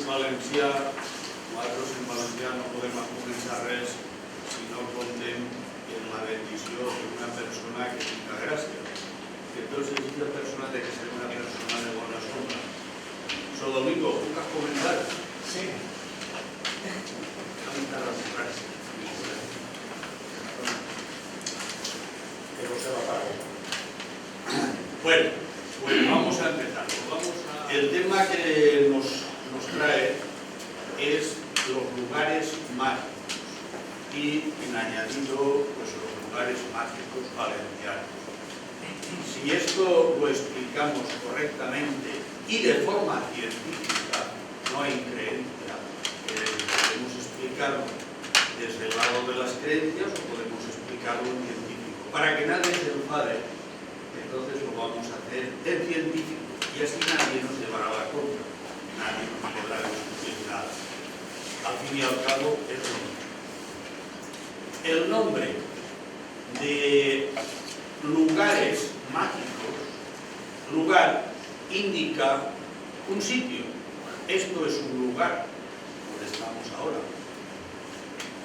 valencià, nosaltres en valencià no podem començar res si no comptem en la bendició d'una persona que tinga gràcia. Que entonces esta persona té que ser una persona de bona sombra. So, Domingo, puc comentar? Sí. Bueno, pues vamos a empezar. El tema que nos trae es los lugares mágicos y en añadido pues, los lugares mágicos valencianos. Si esto lo explicamos correctamente y de forma científica, no hay creencia, podemos explicarlo desde el lado de las creencias o podemos explicarlo en científico. Para que nadie se enfade, entonces lo vamos a hacer en científico y así nadie nos llevará la contra, nadie nos podrá discutir nada. Al fin y al cabo es lo mismo. El nombre de lugares mágicos, lugar indica un sitio. Esto es un lugar donde estamos ahora.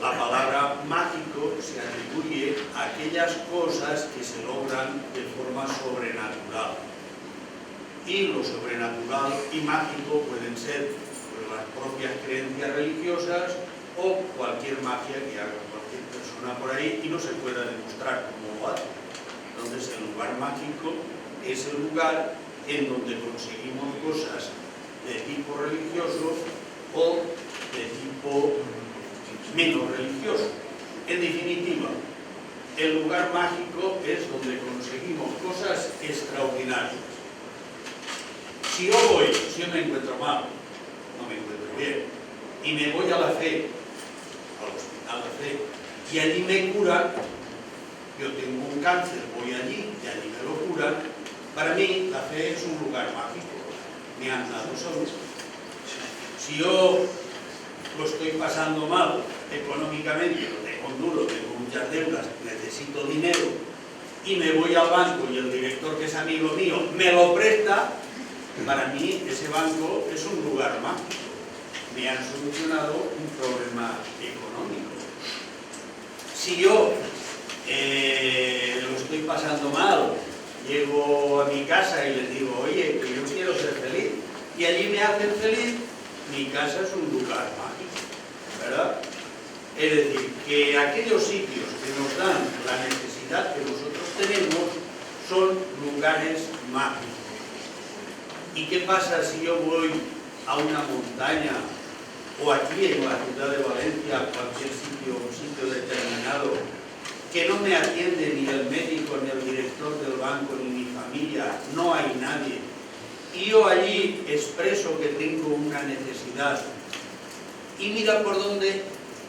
La palabra mágico se atribuye a aquellas cosas que se logran de forma sobrenatural. Y lo sobrenatural y mágico pueden ser pues, las propias creencias religiosas o cualquier magia que haga cualquier persona por ahí y no se pueda demostrar cómo lo hace. Entonces el lugar mágico es el lugar en donde conseguimos cosas de tipo religioso o de tipo menos religioso. En definitiva, el lugar mágico es donde conseguimos cosas extraordinarias. Si yo me encuentro mal, no me encuentro bien, y me voy a la fe, al hospital de fe, y allí me curan, yo tengo un cáncer, voy allí y allí me lo curan, para mí la fe es un lugar mágico, me han dado salud. Si yo lo estoy pasando mal económicamente, lo tengo duro, tengo muchas deudas, necesito dinero, y me voy al banco y el director, que es amigo mío, me lo presta, para mí ese banco es un lugar mágico. Me han solucionado un problema económico. Si yo lo estoy pasando mal, llego a mi casa y les digo, oye, que yo quiero ser feliz, y allí me hacen feliz, mi casa es un lugar mágico, ¿verdad? Es decir, que aquellos sitios que nos dan la necesidad que nosotros tenemos son lugares mágicos. ¿Y qué pasa si yo voy a una montaña o aquí en la ciudad de Valencia, cualquier sitio, un sitio determinado, que no me atiende ni el médico, ni el director del banco, ni mi familia, no hay nadie, y yo allí expreso que tengo una necesidad, y mira por dónde,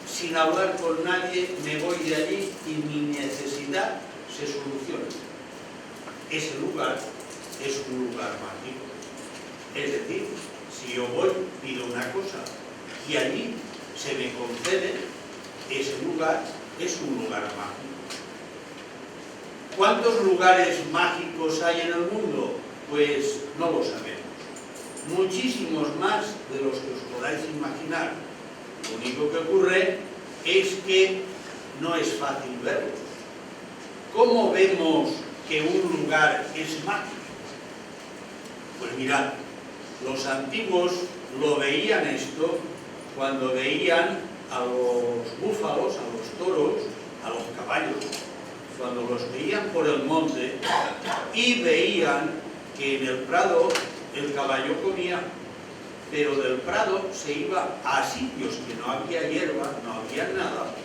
sin hablar con nadie, me voy de allí y mi necesidad se soluciona? Ese lugar es un lugar mágico. Es decir, si yo voy, pido una cosa y allí se me concede, ese lugar es un lugar mágico. ¿Cuántos lugares mágicos hay en el mundo? Pues no lo sabemos. Muchísimos más de los que os podáis imaginar. Lo único que ocurre es que no es fácil verlos. ¿Cómo vemos que un lugar es mágico? Pues mirad, los antiguos lo veían esto cuando veían a los búfalos, a los toros, a los caballos, cuando los veían por el monte y veían que en el prado el caballo comía, pero del prado se iba a sitios que no había hierba, no había nada,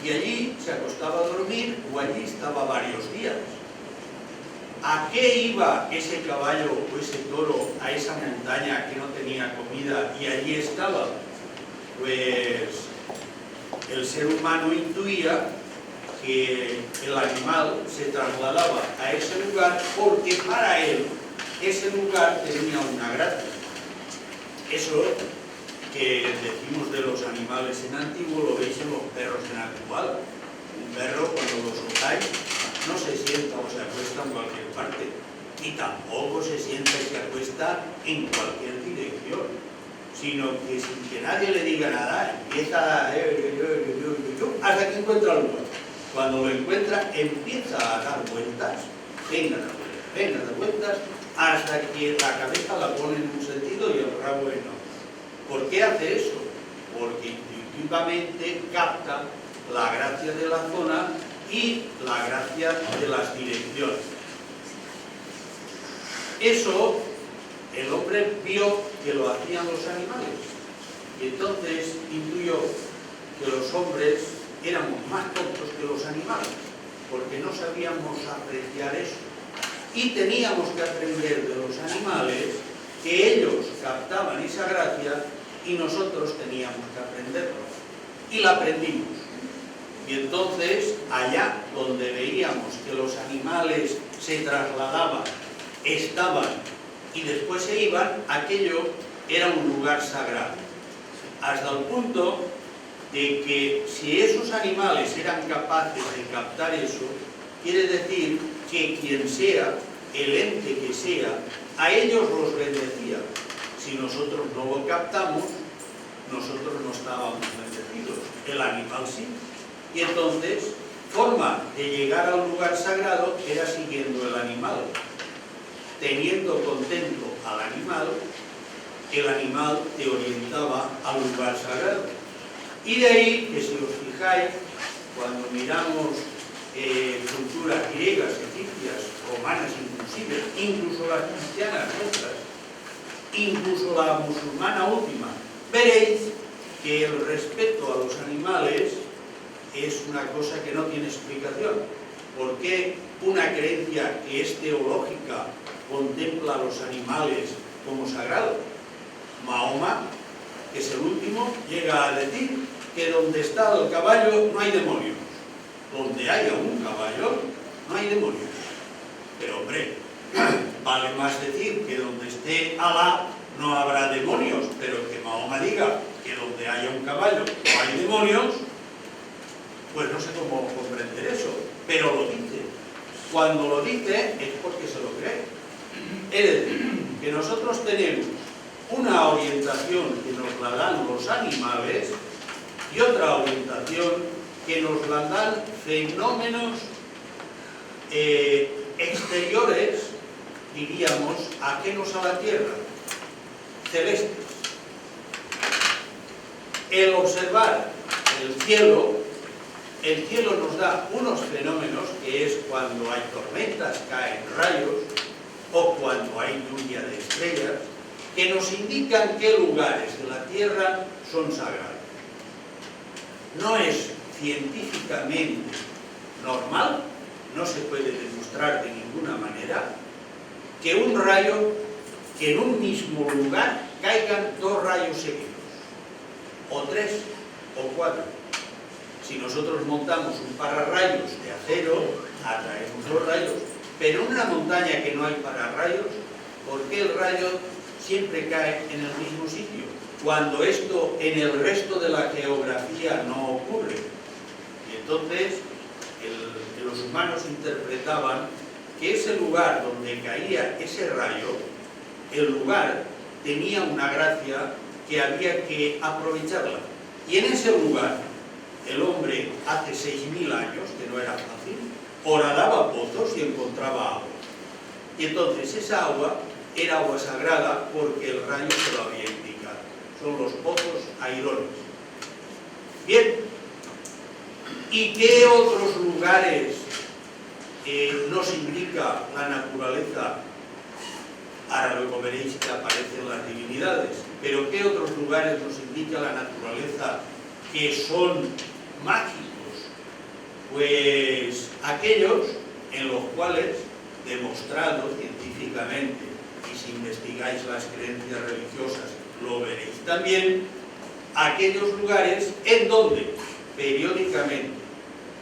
y allí se acostaba a dormir o allí estaba varios días. ¿A qué iba ese caballo o ese toro a esa montaña que no tenía comida y allí estaba? Pues el ser humano intuía que el animal se trasladaba a ese lugar porque para él ese lugar tenía una gracia. Eso que decimos de los animales en antiguo lo veis en los perros en actual. Un perro, cuando lo soltáis, no se sienta o se acuesta en cualquier parte y tampoco se sienta y se acuesta en cualquier dirección. sino que sin que nadie le diga nada, empieza hasta que encuentra el lugar. Cuando lo encuentra, empieza a dar vueltas, venga de vueltas, hasta que la cabeza la pone en un sentido y el rabo en otro. ¿Por qué hace eso? Porque intuitivamente capta la gracia de la zona y la gracia de las direcciones. Eso el hombre vio que lo hacían los animales y entonces intuyó que los hombres éramos más tontos que los animales porque no sabíamos apreciar eso y teníamos que aprender de los animales que ellos captaban esa gracia y nosotros teníamos que aprenderlo y la aprendimos. Y entonces allá donde veíamos que los animales se trasladaban, estaban y después se iban, aquello era un lugar sagrado. Hasta el punto de que si esos animales eran capaces de captar eso, quiere decir que quien sea, el ente que sea, a ellos los bendecía. Si nosotros no lo captamos, nosotros no estábamos bendecidos, el animal sí. Y entonces, forma de llegar al lugar sagrado era siguiendo el animal. Teniendo contento al animal, el animal te orientaba al lugar sagrado. Y de ahí que si os fijáis, cuando miramos culturas griegas, egipcias, romanas inclusive, incluso las cristianas nuestras, incluso la musulmana última, veréis que el respeto a los animales es una cosa que no tiene explicación. ¿Por qué una creencia que es teológica contempla a los animales como sagrados? Mahoma, que es el último, llega a decir que donde está el caballo no hay demonios. Donde haya un caballo no hay demonios. Pero hombre, vale más decir que donde esté Alá no habrá demonios, pero que Mahoma diga que donde haya un caballo no hay demonios, pues no sé cómo comprender eso, pero lo dice. Cuando lo dice es porque se lo cree. Es decir, que nosotros tenemos una orientación que nos la dan los animales y otra orientación que nos la dan fenómenos exteriores, diríamos, ajenos a la Tierra, celestes. El observar el cielo nos da unos fenómenos que es cuando hay tormentas, caen rayos, o cuando hay lluvia de estrellas, que nos indican qué lugares de la Tierra son sagrados. No es científicamente normal, no se puede demostrar de ninguna manera, que un rayo, que en un mismo lugar caigan dos rayos seguidos, o tres, o cuatro. Si nosotros montamos un pararrayos de acero, atraemos dos rayos, pero en una montaña que no hay pararrayos, ¿por qué el rayo siempre cae en el mismo sitio? Cuando esto en el resto de la geografía no ocurre. Y entonces los humanos interpretaban que ese lugar donde caía ese rayo, el lugar tenía una gracia que había que aprovecharla. Y en ese lugar, el hombre hace 6.000 años, que no era fácil, horadaba pozos y encontraba agua. Y entonces esa agua era agua sagrada porque el rayo se lo había indicado. Son los pozos airones. Bien, ¿y qué otros lugares nos indica la naturaleza? Ahora luego veréis que aparecen las divinidades, pero ¿qué otros lugares nos indica la naturaleza que son mágicos? Pues aquellos en los cuales, demostrado científicamente, y si investigáis las creencias religiosas lo veréis también, aquellos lugares en donde periódicamente,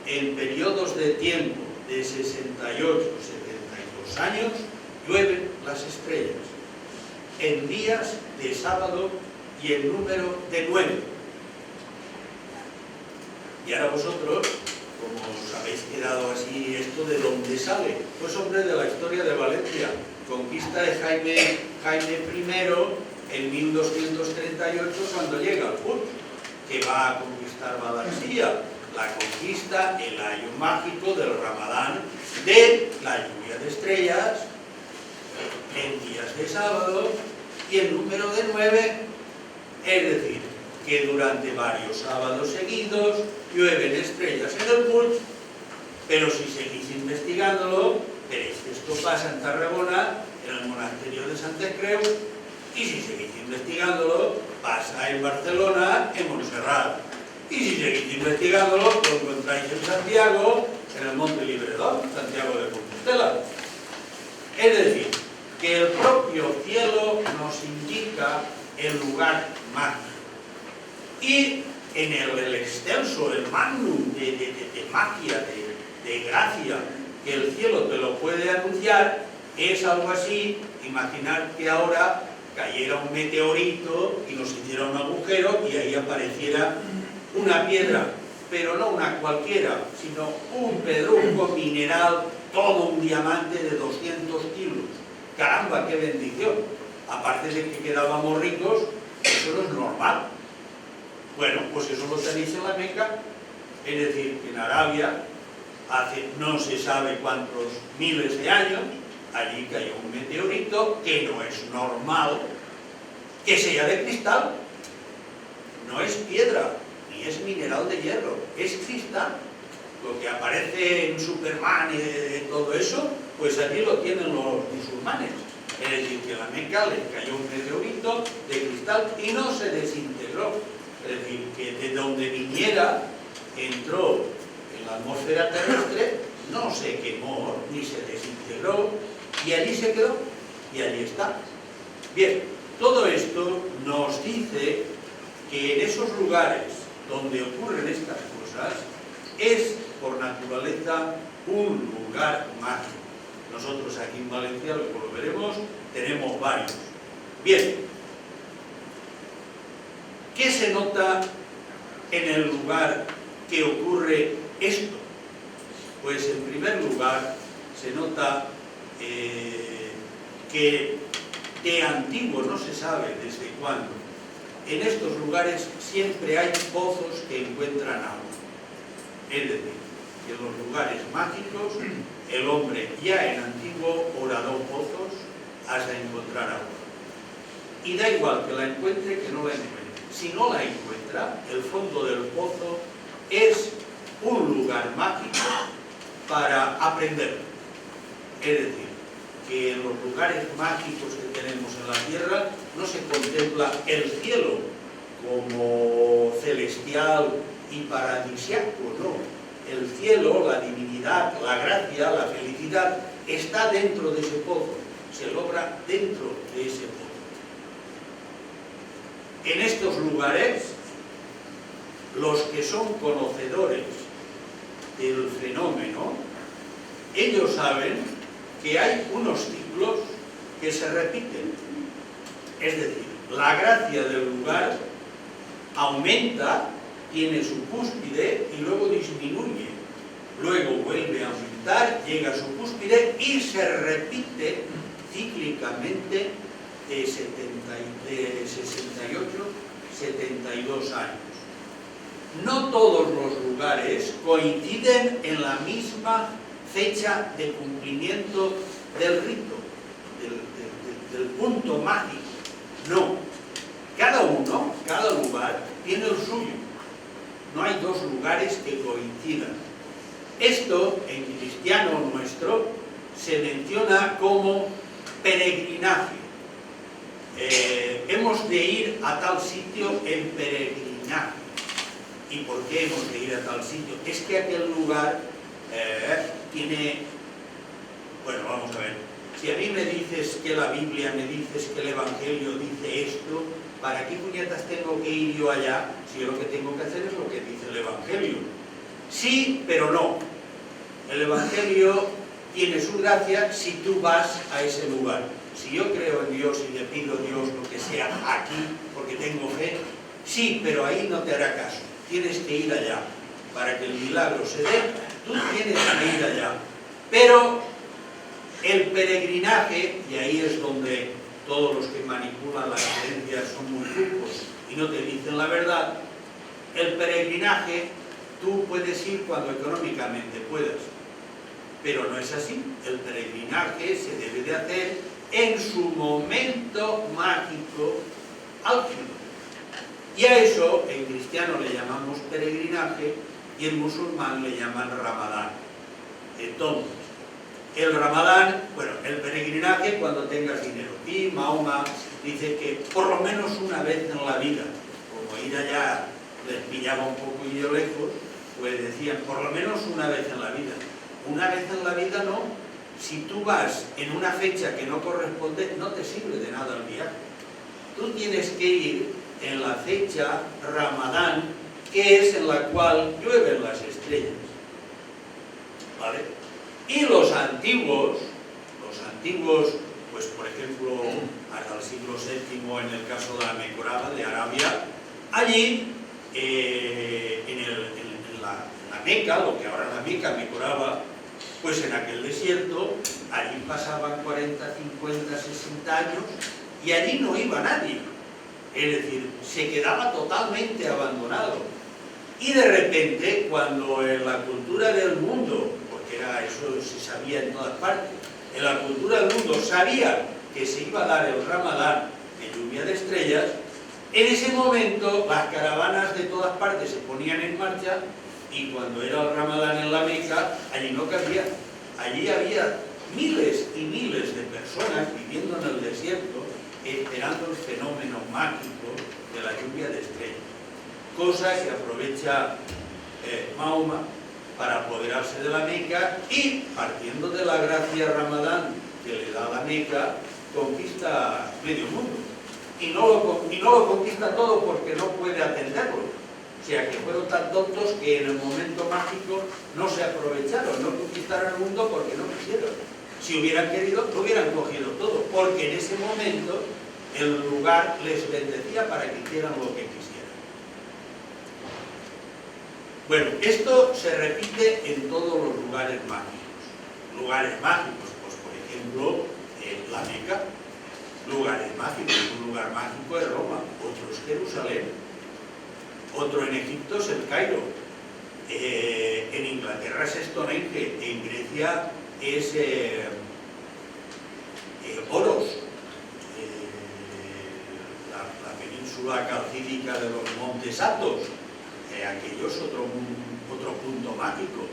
en periodos de tiempo de 68, 72 años, llueven las estrellas, en días de sábado y en número de 9. Y ahora vosotros, como os habéis quedado así, ¿esto de dónde sale? Pues hombre, de la historia de Valencia, conquista de Jaime I en 1238 cuando llega al Puig, que va a conquistar Valencia. La conquista el año mágico del Ramadán, de la lluvia de estrellas, en días de sábado y en número de 9, es decir, que durante varios sábados seguidos llueven estrellas en el Puig, pero si seguís investigándolo, veréis que esto pasa en Tarragona, en el monasterio de Santa Creu, y si seguís investigándolo, pasa en Barcelona, en Montserrat. Y si seguís investigándolo, lo encontráis en Santiago, en el Monte Libredor, Santiago de Compostela. Es decir, que el propio cielo nos indica el lugar mágico. Y en el extenso, el magnum de magia, de gracia, que el cielo te lo puede anunciar, es algo así. Imaginar que ahora cayera un meteorito y nos hiciera un agujero y ahí apareciera una piedra, pero no una cualquiera, sino un pedrusco mineral, todo un diamante de 200 kilos. ¡Caramba, qué bendición! Aparte de que quedábamos ricos, eso no es normal. Bueno, pues eso lo tenéis en la Meca, es decir, que en Arabia, hace no se sabe cuántos miles de años, allí cayó un meteorito que no es normal que sea de cristal, no es piedra, ni es mineral de hierro, es cristal. Lo que aparece en Superman y todo eso, pues allí lo tienen los musulmanes. Es decir, que a la Meca le cayó un meteorito de cristal y no se desintegró. Es decir, que de donde viniera, entró en la atmósfera terrestre, no se quemó ni se desintegró, y allí se quedó, y allí está. Bien, todo esto nos dice que en esos lugares donde ocurren estas cosas, es por naturaleza un lugar mágico. Nosotros aquí en Valencia, luego lo veremos, tenemos varios. Bien, ¿qué se nota en el lugar que ocurre esto? Pues en primer lugar se nota que de antiguo, no se sabe desde cuándo, en estos lugares siempre hay pozos que encuentran agua. Es decir, que en los lugares mágicos el hombre ya en antiguo horadó pozos hasta encontrar agua. Y da igual que la encuentre que no la encuentre. Si no la encuentra, el fondo del pozo es un lugar mágico para aprender. Es decir, que en los lugares mágicos que tenemos en la tierra no se contempla el cielo como celestial y paradisiaco, no. El cielo, la divinidad, la gracia, la felicidad está dentro de ese pozo, se logra dentro de ese pozo. En estos lugares, los que son conocedores del fenómeno, ellos saben que hay unos ciclos que se repiten. Es decir, la gracia del lugar aumenta, tiene su cúspide y luego disminuye. Luego vuelve a aumentar, llega a su cúspide y se repite cíclicamente de 68, 72 años. No todos los lugares coinciden en la misma fecha de cumplimiento del rito, del punto mágico. No. Cada uno, cada lugar, tiene el suyo. No hay dos lugares que coincidan. Esto, en cristiano nuestro, se menciona como peregrinaje. Hemos de ir a tal sitio en peregrinaje. ¿Y por qué hemos de ir a tal sitio? Es que aquel lugar tiene... Bueno, vamos a ver. Si a mí me dices que la Biblia, me dices que el Evangelio dice esto, ¿para qué puñetas tengo que ir yo allá si yo lo que tengo que hacer es lo que dice el Evangelio? Sí, pero no. El Evangelio tiene su gracia si tú vas a ese lugar. Si yo creo en Dios y le pido a Dios lo que sea aquí, porque tengo fe, sí, pero ahí no te hará caso. Tienes que ir allá. Para que el milagro se dé, tú tienes que ir allá. Pero el peregrinaje, y ahí es donde todos los que manipulan las creencias son muy trucos y no te dicen la verdad. El peregrinaje, tú puedes ir cuando económicamente puedas, pero no es así. El peregrinaje se debe de hacer en su momento mágico álgido. Y a eso en cristiano le llamamos peregrinaje y en musulmán le llaman Ramadán. Entonces, el Ramadán, bueno, el peregrinaje cuando tengas dinero. Y Mahoma dice que por lo menos una vez en la vida, como ir allá les pillaba un poquillo lejos, pues decían por lo menos una vez en la vida. Una vez en la vida no. Si tú vas en una fecha que no corresponde, no te sirve de nada el viaje. Tú tienes que ir en la fecha Ramadán, que es en la cual llueven las estrellas. ¿Vale? Y los antiguos, pues por ejemplo, hasta el siglo VII, en el caso de la Mecoraba de Arabia, allí, en la Meca, lo que ahora es la Meca, Mecoraba, pues en aquel desierto, allí pasaban 40, 50, 60 años y allí no iba nadie. Es decir, se quedaba totalmente abandonado. Y de repente, cuando en la cultura del mundo, porque era eso se sabía en todas partes, en la cultura del mundo sabía que se iba a dar el Ramadán de lluvia de estrellas, en ese momento las caravanas de todas partes se ponían en marcha y cuando era el Ramadán en la Meca, allí no cabía. Allí había miles y miles de personas viviendo en el desierto esperando el fenómeno mágico de la lluvia de estrellas. Cosa que aprovecha Mahoma para apoderarse de la Meca y, partiendo de la gracia Ramadán que le da la Meca, conquista medio mundo. Y no lo conquista todo porque no puede atenderlo. O sea, que fueron tan tontos que en el momento mágico no se aprovecharon, no conquistaron el mundo porque no quisieron. Si hubieran querido, lo hubieran cogido todo, porque en ese momento el lugar les bendecía para que hicieran lo que quisieran. Bueno, esto se repite en todos los lugares mágicos. Lugares mágicos, pues por ejemplo, la Meca. Lugares mágicos, un lugar mágico es Roma, otro es Jerusalén. Otro en Egipto es el Cairo, en Inglaterra es Stonehenge, en Grecia es Oros, la península calcídica de los Montes Athos, aquello es otro punto mágico.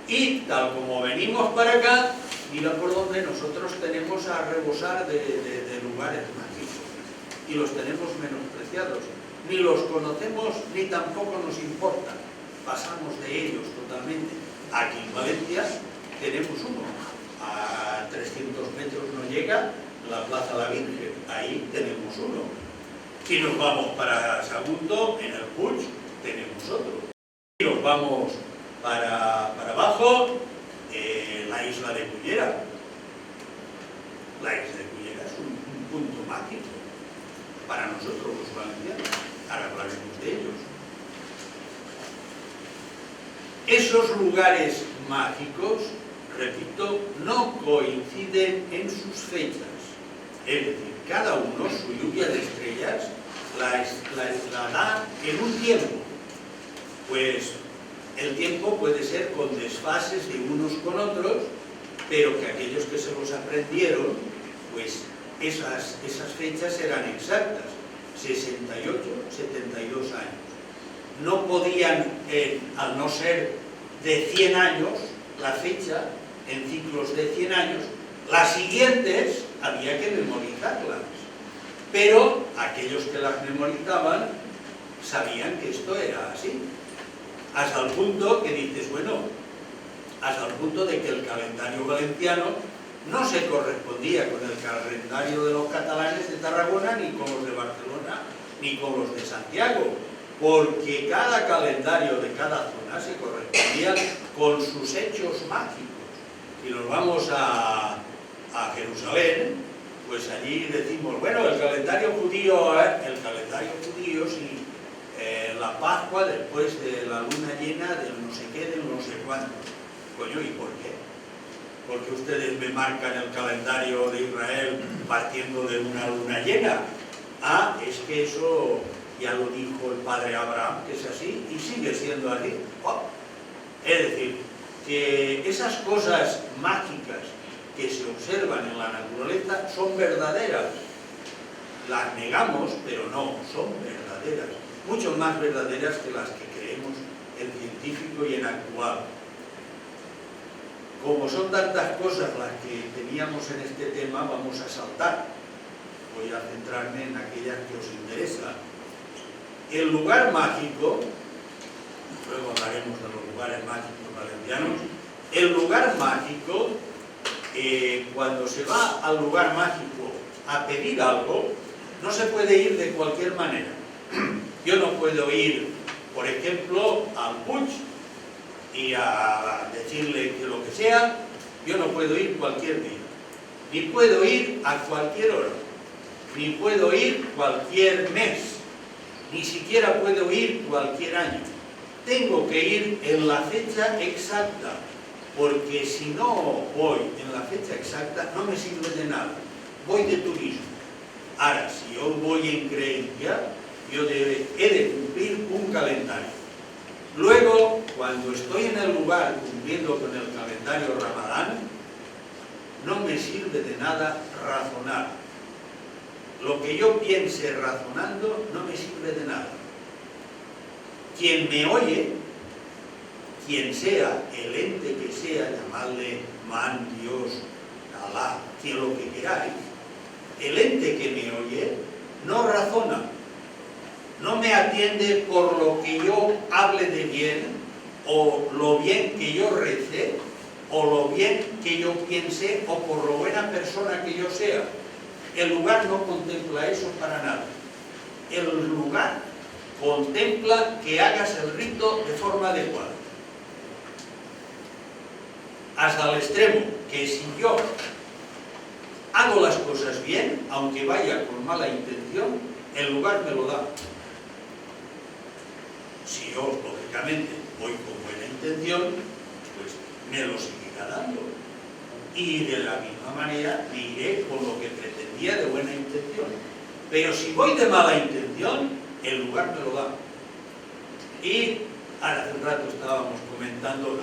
Y tal como venimos para acá, mira por donde nosotros tenemos a rebosar de lugares mágicos y los tenemos menospreciados. Ni los conocemos ni tampoco nos importan, pasamos de ellos totalmente. Aquí en Valencia tenemos uno, a 300 metros no llega, la Plaza La Virgen, ahí tenemos uno. Si nos vamos para Sagunto, en el Puig, tenemos otro. Si nos vamos para abajo, la isla de Cullera. La isla de Cullera es un punto mágico para nosotros los valencianos. Ahora hablaremos de ellos. Esos lugares mágicos, repito, no coinciden en sus fechas. Es decir, cada uno su lluvia de estrellas la da en un tiempo. Pues el tiempo puede ser con desfases de unos con otros, pero que aquellos que se los aprendieron, pues esas fechas eran exactas. 68, 72 años. No podían, al no ser de 100 años, la fecha, en ciclos de 100 años, las siguientes había que memorizarlas. Pero aquellos que las memorizaban sabían que esto era así. Hasta el punto que dices, bueno, hasta el punto de que el calendario valenciano no se correspondía con el calendario de los catalanes de Tarragona, ni con los de Barcelona, ni con los de Santiago, porque cada calendario de cada zona se correspondía con sus hechos mágicos. Si nos vamos a Jerusalén, pues allí decimos, bueno, el calendario judío, sí, la Pascua después de la luna llena del no sé qué, del no sé cuánto. Coño, ¿y por qué? porque ustedes me marcan el calendario de Israel partiendo de una luna llena. Ah, es que eso ya lo dijo el padre Abraham, que es así, y sigue siendo así. Oh. Es decir, que esas cosas mágicas que se observan en la naturaleza son verdaderas. Las negamos, pero no, son verdaderas. Mucho más verdaderas que las que creemos en científico y en actual. Como son tantas cosas las que teníamos en este tema, vamos a saltar. Voy a centrarme en aquellas que os interesan. El lugar mágico, luego hablaremos de los lugares mágicos valencianos. El lugar mágico, cuando se va al lugar mágico a pedir algo, no se puede ir de cualquier manera. Yo no puedo ir, por ejemplo, al Puig y a decirle que lo que sea. Yo no puedo ir cualquier día, ni puedo ir a cualquier hora, ni puedo ir cualquier mes, ni siquiera puedo ir cualquier año. Tengo que ir en la fecha exacta, porque si no voy en la fecha exacta no me sirve de nada. Voy de turismo. Ahora, si yo voy en creencia, yo he de cumplir un calendario. Luego, cuando estoy en el lugar cumpliendo con el calendario Ramadán, no me sirve de nada razonar. Lo que yo piense razonando no me sirve de nada. Quien me oye, quien sea, el ente que sea, llamadle man, Dios, Alá, quien lo que queráis, el ente que me oye no razona, no me atiende por lo que yo hable de bien, o lo bien que yo recé, o lo bien que yo piense, o por lo buena persona que yo sea. El lugar no contempla eso para nada. El lugar contempla que hagas el rito de forma adecuada. Hasta el extremo que si yo hago las cosas bien, aunque vaya con mala intención, el lugar me lo da. Si yo, lógicamente, voy con buena intención, pues me lo seguirá dando. Y de la misma manera me iré con lo que pretendía de buena intención. Pero si voy de mala intención, el lugar me lo da. Y ahora hace un rato estábamos comentando,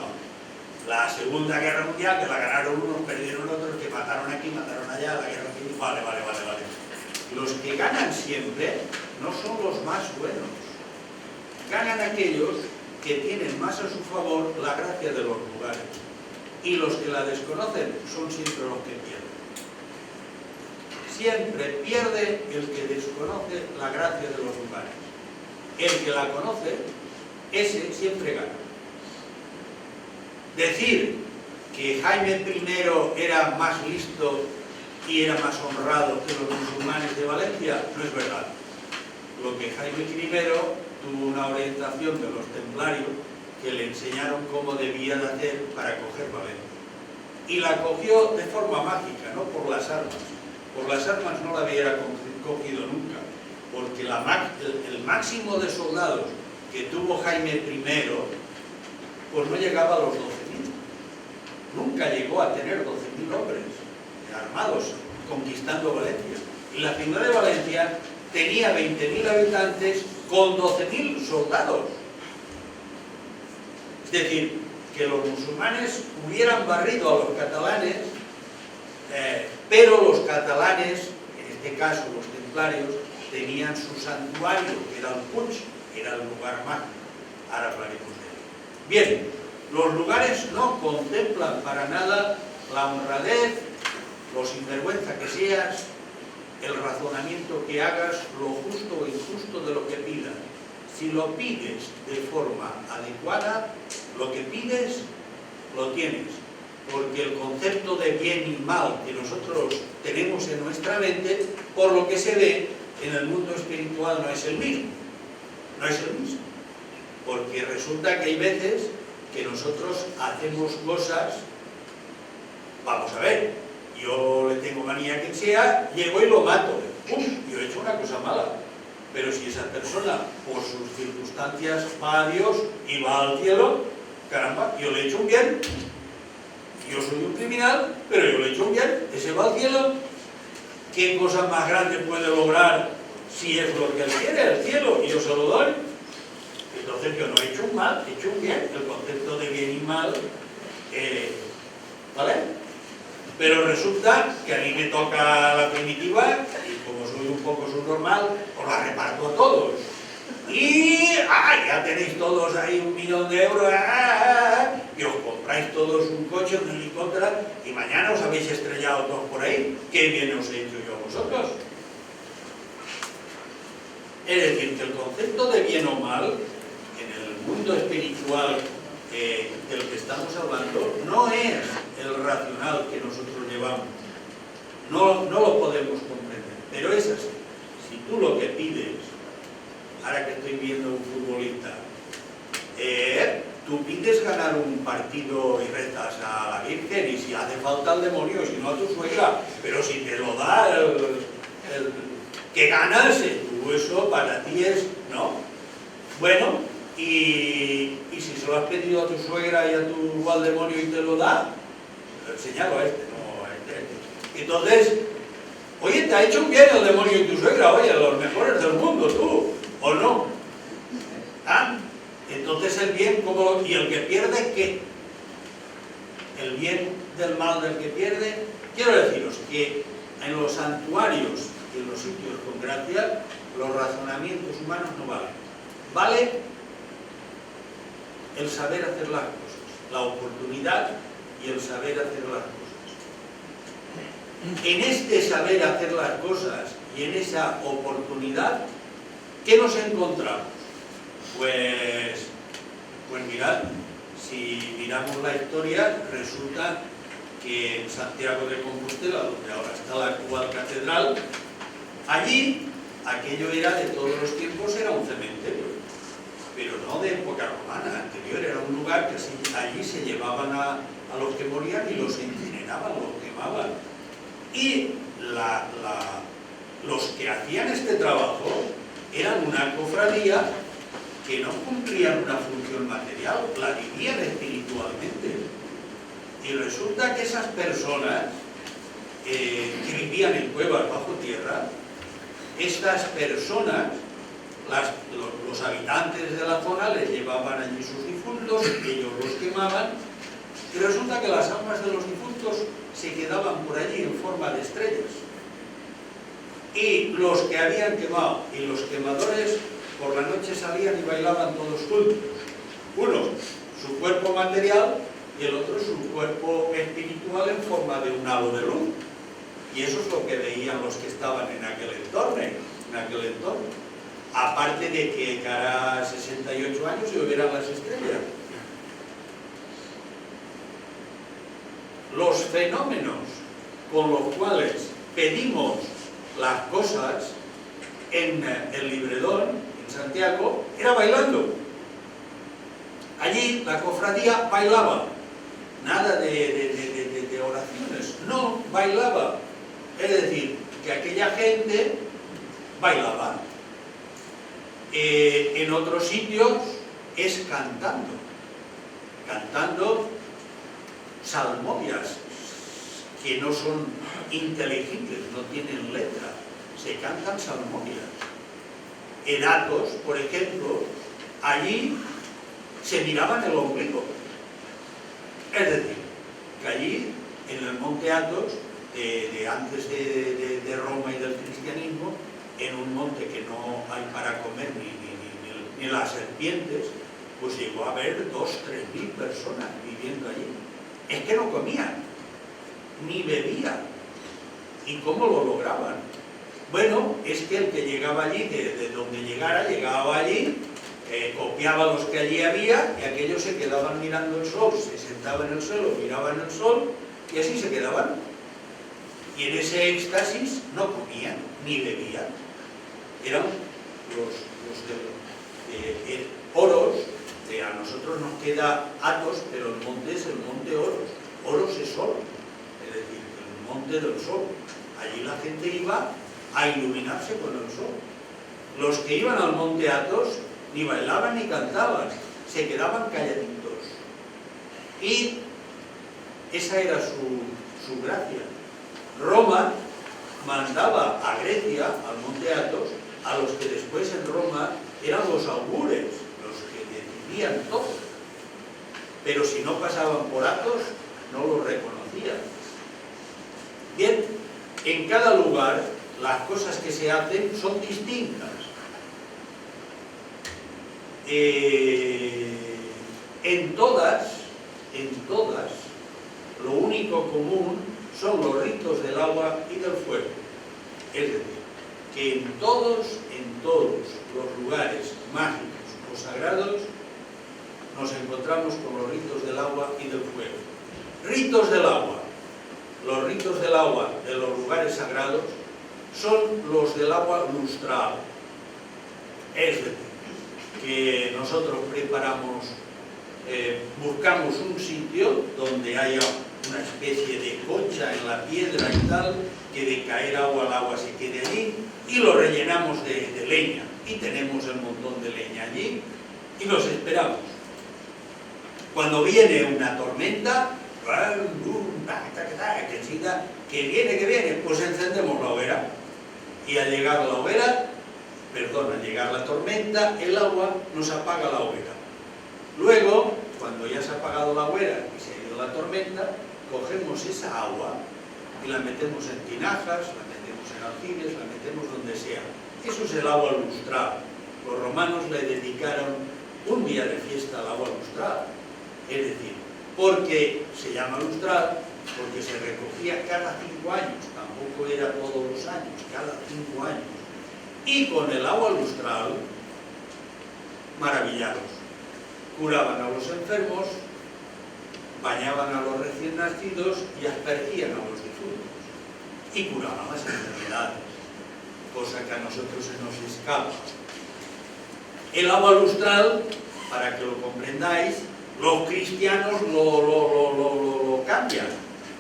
la Segunda Guerra Mundial, que la ganaron unos, perdieron otros, que mataron aquí, mataron allá, la guerra civil. Vale. Los que ganan siempre no son los más buenos. Ganan aquellos que tienen más a su favor la gracia de los lugares. Y los que la desconocen son siempre los que pierden. Siempre pierde el que desconoce la gracia de los lugares. El que la conoce, ese siempre gana. Decir que Jaime I era más listo y era más honrado que los musulmanes de Valencia no es verdad. Lo que Jaime I tuvo una orientación de los templarios que le enseñaron cómo debía de hacer para coger Valencia. Y la cogió de forma mágica, no por las armas. Por las armas no la hubiera cogido nunca, porque el máximo de soldados que tuvo Jaime I, pues no llegaba a los 12.000. Nunca llegó a tener 12.000 hombres armados conquistando Valencia. Y la ciudad de Valencia tenía 20.000 habitantes con 12.000 soldados. Es decir, que los musulmanes hubieran barrido a los catalanes, pero los catalanes, en este caso los templarios, tenían su santuario, que era el Puig, que era el lugar mágico. Ahora hablaremos de él. Bien, los lugares no contemplan para nada la honradez, lo sinvergüenza que seas, el razonamiento que hagas, lo justo o injusto de lo que pidas. Si lo pides de forma adecuada, lo que pides, lo tienes. Porque el concepto de bien y mal que nosotros tenemos en nuestra mente, por lo que se ve en el mundo espiritual, no es el mismo. No es el mismo. Porque resulta que hay veces que nosotros hacemos cosas, vamos a ver, yo le tengo manía a quien sea, llego y lo mato. ¡Pum! Yo he hecho una cosa mala. Pero si esa persona, por sus circunstancias, va a Dios y va al cielo, caramba, yo le he hecho un bien. yo soy un criminal, pero yo le he hecho un bien, ese va al cielo. ¿Qué cosa más grande puede lograr si es lo que él quiere, el cielo, y yo se lo doy? Entonces yo no he hecho un mal, he hecho un bien. El concepto de bien y mal, ¿vale? Pero resulta que a mí me toca la primitiva, y como soy un poco subnormal, os la reparto a todos. Y ya tenéis todos ahí 1 millón de euros, y os compráis todos un coche, un helicóptero, y mañana os habéis estrellado todos por ahí. ¿Qué bien os he hecho yo a vosotros? Es decir, que el concepto de bien o mal, en el mundo espiritual del que estamos hablando, no es el racional que nosotros llevamos. No lo podemos comprender, pero es así. Si tú lo que pides, ahora que estoy viendo un futbolista, tú pides ganar un partido y rezas a la Virgen, y si hace falta al demonio, si no a tu suegra, pero si te lo da el que ganase, tú eso para ti es, ¿no? Bueno, y si se lo has pedido a tu suegra y a tu al demonio y te lo da, enséñalo a este, no a este. Entonces, oye, te ha hecho un bien el demonio y tu suegra, oye, los mejores del mundo, tú, ¿o no? Entonces el bien, ¿cómo y el que pierde qué? El bien del mal del que pierde. Quiero deciros que en los santuarios y en los sitios con gracia, los razonamientos humanos no valen. Vale el saber hacer las cosas, la oportunidad y el saber hacer las cosas. En este saber hacer las cosas y en esa oportunidad, ¿qué nos encontramos? Pues mirad, si miramos la historia, resulta que en Santiago de Compostela, donde ahora está la actual catedral, allí aquello era de todos los tiempos, era un cementerio, pero no de época romana, anterior, era un lugar que allí se llevaban a los que morían y los incineraban, los quemaban. Y los que hacían este trabajo eran una cofradía que no cumplían una función material, la vivían espiritualmente. Y resulta que esas personas que vivían en cuevas bajo tierra, estas personas, los habitantes de la zona les llevaban allí sus difuntos, ellos los quemaban, y resulta que las almas de los difuntos se quedaban por allí en forma de estrellas. Y los que habían quemado y los quemadores por la noche salían y bailaban todos juntos. Uno, su cuerpo material, y el otro, su cuerpo espiritual en forma de un halo de luz. Y eso es lo que veían los que estaban en aquel entorno. Aparte de que cada 68 años lloverán las estrellas. Los fenómenos con los cuales pedimos las cosas en el Libredón, en Santiago, era bailando. Allí la cofradía bailaba. Nada de oraciones, no, bailaba. Es decir, que aquella gente bailaba. En otros sitios es cantando salmodias que no son inteligibles, no tienen letra, se cantan salmodias. En Athos, por ejemplo, allí se miraban el ombligo. Es decir, que allí, en el monte Athos, antes de Roma y del cristianismo, en un monte que no hay para comer ni las serpientes, pues llegó a haber 2.000 o 3.000 personas viviendo allí. Es que no comían, ni bebían. ¿Y cómo lo lograban? Bueno, es que el que llegaba allí, de donde llegaba allí, copiaba los que allí había, y aquellos se quedaban mirando el sol, se sentaban en el suelo, miraban el sol, y así se quedaban. Y en ese éxtasis no comían, ni bebían. Eran los Oros, a nosotros nos queda Athos, pero el monte es el monte Oros. Oros es sol, es decir, el monte del sol. Allí la gente iba a iluminarse con el sol. Los que iban al monte Athos ni bailaban ni cantaban, se quedaban calladitos. Y Esa era su gracia. Roma mandaba a Grecia, al monte Athos, a los que después en Roma eran los augures, los que decidían todo. Pero si no pasaban por Athos, no los reconocían. Bien, en cada lugar las cosas que se hacen son distintas. En todas, lo único común son los ritos del agua y del fuego. Es decir, que en todos los lugares mágicos o sagrados nos encontramos con los ritos del agua y del fuego. Ritos del agua. Los ritos del agua de los lugares sagrados son los del agua lustral. Es decir, que nosotros preparamos, buscamos un sitio donde haya una especie de concha en la piedra y tal, que de caer agua al agua se quede allí, y lo rellenamos de leña, y tenemos el montón de leña allí, y nos esperamos. Cuando viene una tormenta, que viene, pues encendemos la hoguera, y al llegar la hoguera, al llegar la tormenta, el agua nos apaga la hoguera. Luego, cuando ya se ha apagado la hoguera y se ha ido la tormenta, cogemos esa agua y la metemos en tinajas, la metemos en aljibes, la metemos donde sea. Eso es el agua lustral. Los romanos le dedicaron un día de fiesta al agua lustral. Es decir, porque se llama lustral, porque se recogía cada 5 años, tampoco era todos los años, cada 5 años. Y con el agua lustral, maravillados. Curaban a los enfermos, bañaban a los recién nacidos y aspergían a los difuntos. Y curaban las enfermedades, cosa que a nosotros se nos escapa. El agua lustral, para que lo comprendáis, los cristianos lo cambian.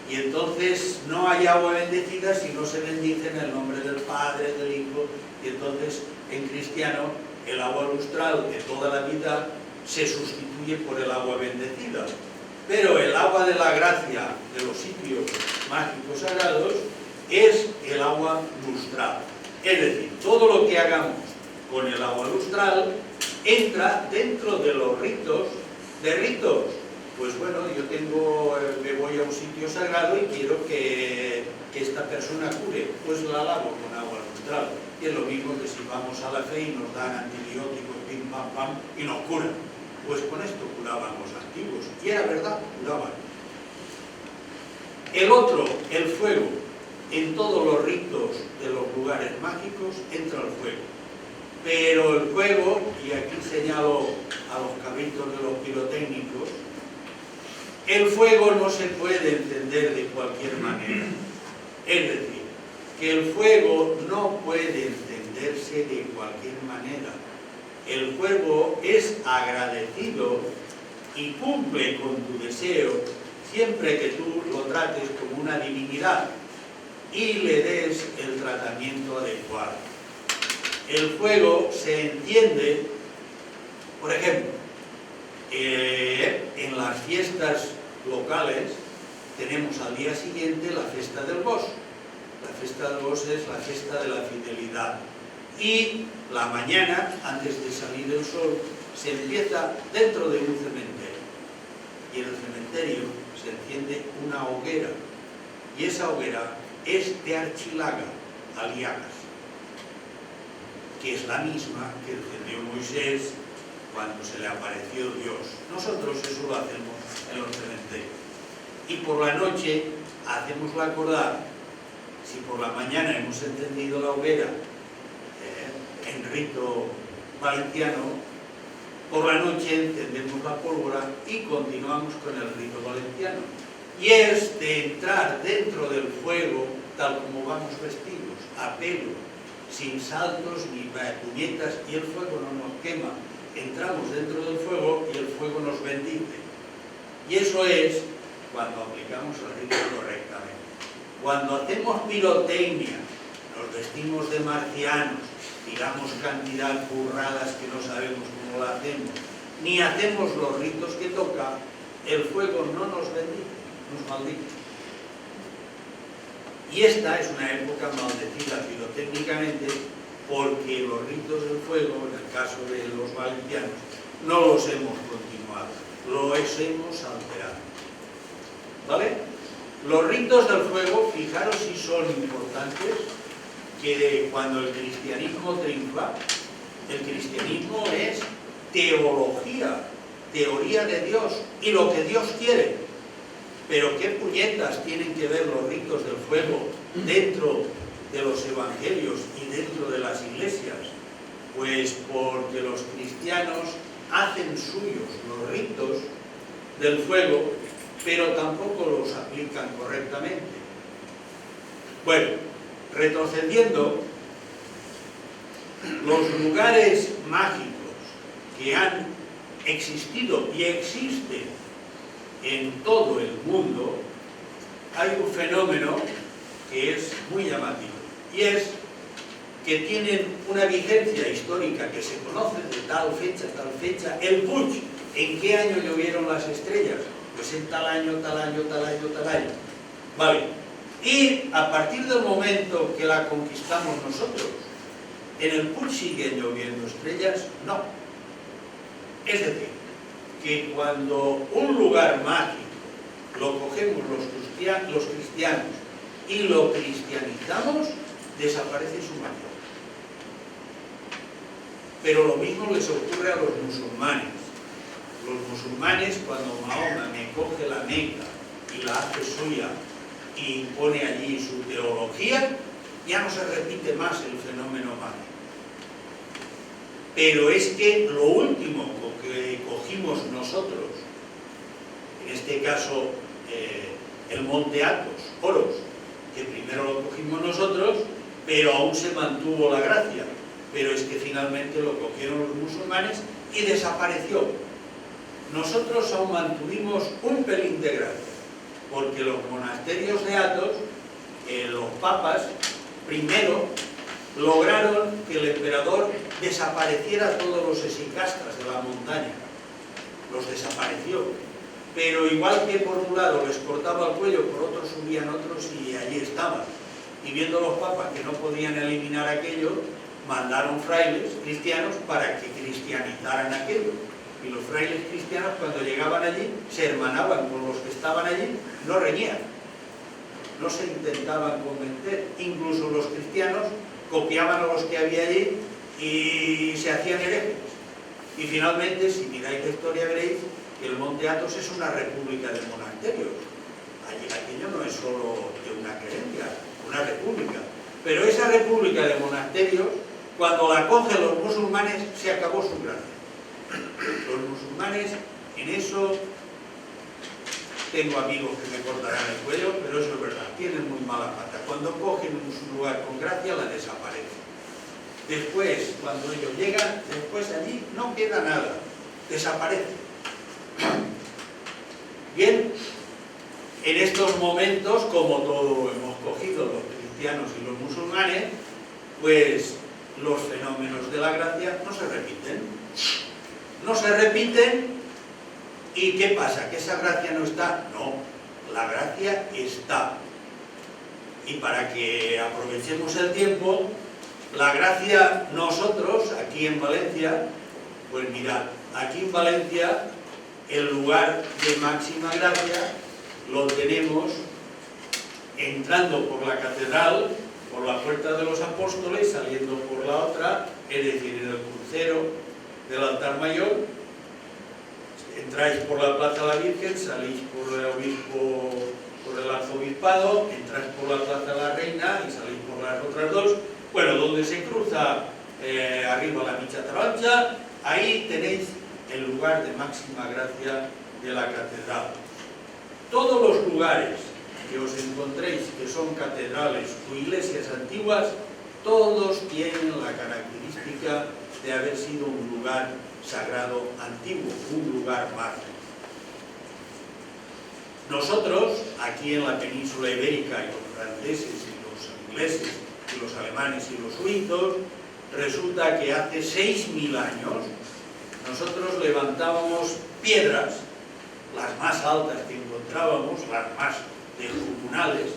Y entonces no hay agua bendecida si no se bendice en el nombre del Padre, del Hijo. Y entonces en cristiano el agua lustral de toda la vida se sustituye por el agua bendecida. Pero el agua de la gracia de los sitios mágicos sagrados es el agua lustral. Es decir, todo lo que hagamos con el agua lustral entra dentro de los ritos. ¿De ritos? Pues bueno, me voy a un sitio sagrado y quiero que esta persona cure, pues la lavo con agua lustral. Y es lo mismo que si vamos a la fe y nos dan antibióticos, pim, pam, pam, y nos curan. Pues con esto curaban los antiguos. Y era verdad, curaban. El otro, el fuego. En todos los ritos de los lugares mágicos entra el fuego. Pero el fuego, y aquí señalo a los cabritos de los pirotécnicos, el fuego no se puede encender de cualquier manera. Es decir, que el fuego no puede encenderse de cualquier manera. El fuego es agradecido y cumple con tu deseo siempre que tú lo trates como una divinidad y le des el tratamiento adecuado. El fuego se enciende, por ejemplo, en las fiestas locales tenemos al día siguiente la fiesta del Bos. La fiesta del Bos es la fiesta de la fidelidad. Y la mañana, antes de salir el sol, se empieza dentro de un cementerio. Y en el cementerio se enciende una hoguera. Y esa hoguera es de archilaga, aliagas, que es la misma que encendió Moisés cuando se le apareció Dios. Nosotros eso lo hacemos en los cementerios. Y por la noche hacemos acordar, si por la mañana hemos encendido la hoguera en rito valenciano, por la noche encendemos la pólvora y continuamos con el rito valenciano. Y es de entrar dentro del fuego tal como vamos vestidos, a pelo, sin saltos ni puñetas, y el fuego no nos quema. Entramos dentro del fuego y el fuego nos bendice. Y eso es cuando aplicamos el rito correctamente. Cuando hacemos pirotecnia, nos vestimos de marcianos, tiramos cantidad burradas que no sabemos cómo la hacemos, ni hacemos los ritos que toca, el fuego no nos bendice. nos maldice. Y esta es una época maldecida pirotécnicamente porque los ritos del fuego, en el caso de los valencianos, no los hemos continuado, los hemos alterado. ¿Vale? Los ritos del fuego, fijaros si son importantes, que cuando el cristianismo triunfa, el cristianismo es teología, teoría de Dios y lo que Dios quiere. Pero ¿qué puñetas tienen que ver los ritos del fuego dentro de los evangelios y dentro de las iglesias? Pues porque los cristianos hacen suyos los ritos del fuego, pero tampoco los aplican correctamente. Bueno, retrocediendo, los lugares mágicos que han existido y existen en todo el mundo, hay un fenómeno que es muy llamativo, y es que tienen una vigencia histórica que se conoce de tal fecha, el Puig, ¿en qué año llovieron las estrellas? Pues en tal año, tal año, tal año, tal año. Vale. Y a partir del momento que la conquistamos nosotros, ¿en el Puig siguen lloviendo estrellas? No. Es decir, que cuando un lugar mágico lo cogemos los cristianos y lo cristianizamos, desaparece su magia. Pero lo mismo les ocurre a los musulmanes. Los musulmanes, cuando Mahoma me coge la Meca y la hace suya y pone allí su teología, ya no se repite más el fenómeno mágico. Pero es que lo último que cogimos nosotros, en este caso el Monte Athos, Oros, que primero lo cogimos nosotros, pero aún se mantuvo la gracia, pero es que finalmente lo cogieron los musulmanes y desapareció. Nosotros aún mantuvimos un pelín de gracia, porque los monasterios de Athos, los papas, primero lograron que el emperador desapareciera todos los esicastras de la montaña. Los desapareció. Pero igual que por un lado les cortaba el cuello, por otro subían otros y allí estaban. Y viendo los papas que no podían eliminar aquello, mandaron frailes cristianos para que cristianizaran aquello. Y los frailes cristianos, cuando llegaban allí, se hermanaban con los que estaban allí, no reñían, no se intentaban convencer. Incluso los cristianos copiaban a los que había allí y se hacían herejes. Y finalmente, si miráis la historia, veréis que el Monte Athos es una república de monasterios. Allí aquello no es solo de una creencia, una república. Pero esa república de monasterios, cuando la cogen los musulmanes, se acabó su gracia. Los musulmanes, en eso, tengo amigos que me cortarán el cuello, pero eso es verdad, tienen muy mala pata. Cuando cogen un lugar con gracia, la desaparecen. Después, cuando ellos llegan, después allí no queda nada, desaparece. Bien, en estos momentos, como todo hemos cogido los cristianos y los musulmanes, pues los fenómenos de la gracia no se repiten. No se repiten. ¿Y qué pasa? ¿Que esa gracia no está? No, la gracia está. Y para que aprovechemos el tiempo, la gracia nosotros, aquí en Valencia, pues mirad, aquí en Valencia el lugar de máxima gracia lo tenemos entrando por la catedral, por la Puerta de los Apóstoles, saliendo por la otra, es decir, en el crucero del altar mayor. Entráis por la Plaza de la Virgen, salís por el obispo, por el arzobispado, entráis por la Plaza de la Reina y salís por las otras dos. Bueno, donde se cruza arriba la Micha Tarancha, ahí tenéis el lugar de máxima gracia de la catedral. Todos los lugares que os encontréis que son catedrales o iglesias antiguas, todos tienen la característica de haber sido un lugar sagrado antiguo, un lugar mágico. Nosotros, aquí en la península ibérica, y los franceses y los ingleses y los alemanes y los suizos, resulta que hace 6.000 años nosotros levantábamos piedras las más altas que encontrábamos, las más descomunales,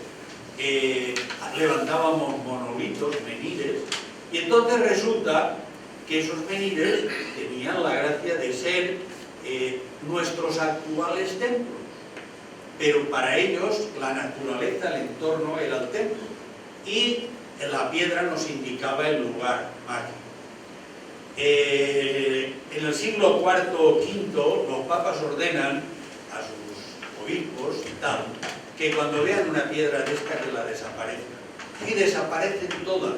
levantábamos monolitos, menires, y entonces resulta que esos menires tenían la gracia de ser nuestros actuales templos, pero para ellos la naturaleza, el entorno era el templo, y la piedra nos indicaba el lugar mágico. En el siglo IV o V los papas ordenan a sus obispos tal, que cuando vean una piedra de esta que la desaparezcan. Y desaparecen todas.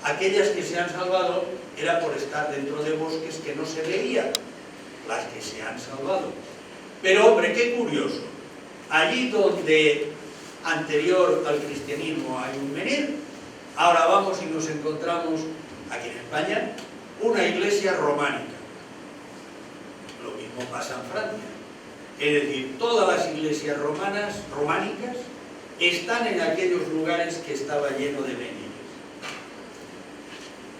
Aquellas que se han salvado era por estar dentro de bosques que no se veían, las que se han salvado. Pero hombre, qué curioso. Allí donde anterior al cristianismo hay un menhir, ahora vamos y nos encontramos aquí en España una iglesia románica. Lo mismo pasa en Francia. Es decir, todas las iglesias románicas están en aquellos lugares que estaba lleno de menhires.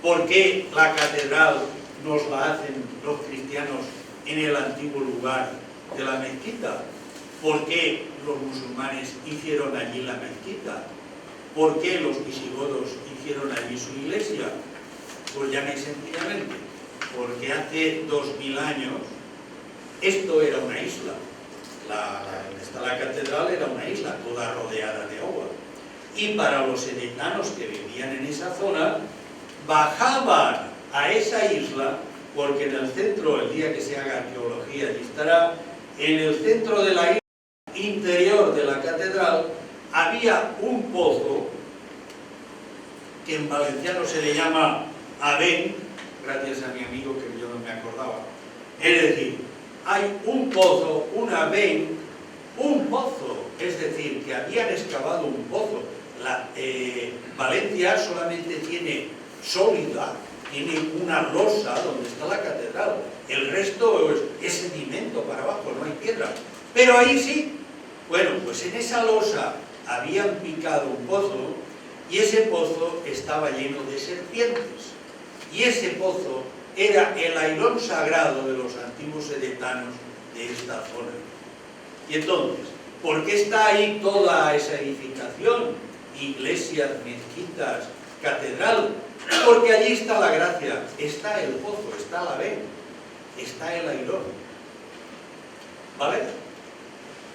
¿Por qué la catedral nos la hacen los cristianos en el antiguo lugar de la mezquita? ¿Por qué los musulmanes hicieron allí la mezquita? ¿Por qué los visigodos hicieron allí su iglesia? Pues llama y sencillamente, porque hace 2000 años esto era una isla. Donde está la catedral era una isla, toda rodeada de agua. Y para los edetanos que vivían en esa zona, bajaban a esa isla, porque en el centro, el día que se haga arqueología, allí estará, en el centro de la isla interior de la catedral, había un pozo, que en valenciano se le llama Abén, gracias a mi amigo que yo no me acordaba. Es decir, hay un pozo, un Abén, un pozo, es decir, que habían excavado un pozo. Valencia solamente tiene sólida, tiene una losa donde está la catedral. El resto es sedimento para abajo, no hay piedra. Pero ahí sí. Bueno, pues en esa losa habían picado un pozo y ese pozo estaba lleno de serpientes. Y ese pozo era el airón sagrado de los antiguos edetanos de esta zona. Y entonces, ¿por qué está ahí toda esa edificación? Iglesias, mezquitas, catedral. Porque allí está la gracia, está el pozo, está la Abén, está el airón. ¿Vale?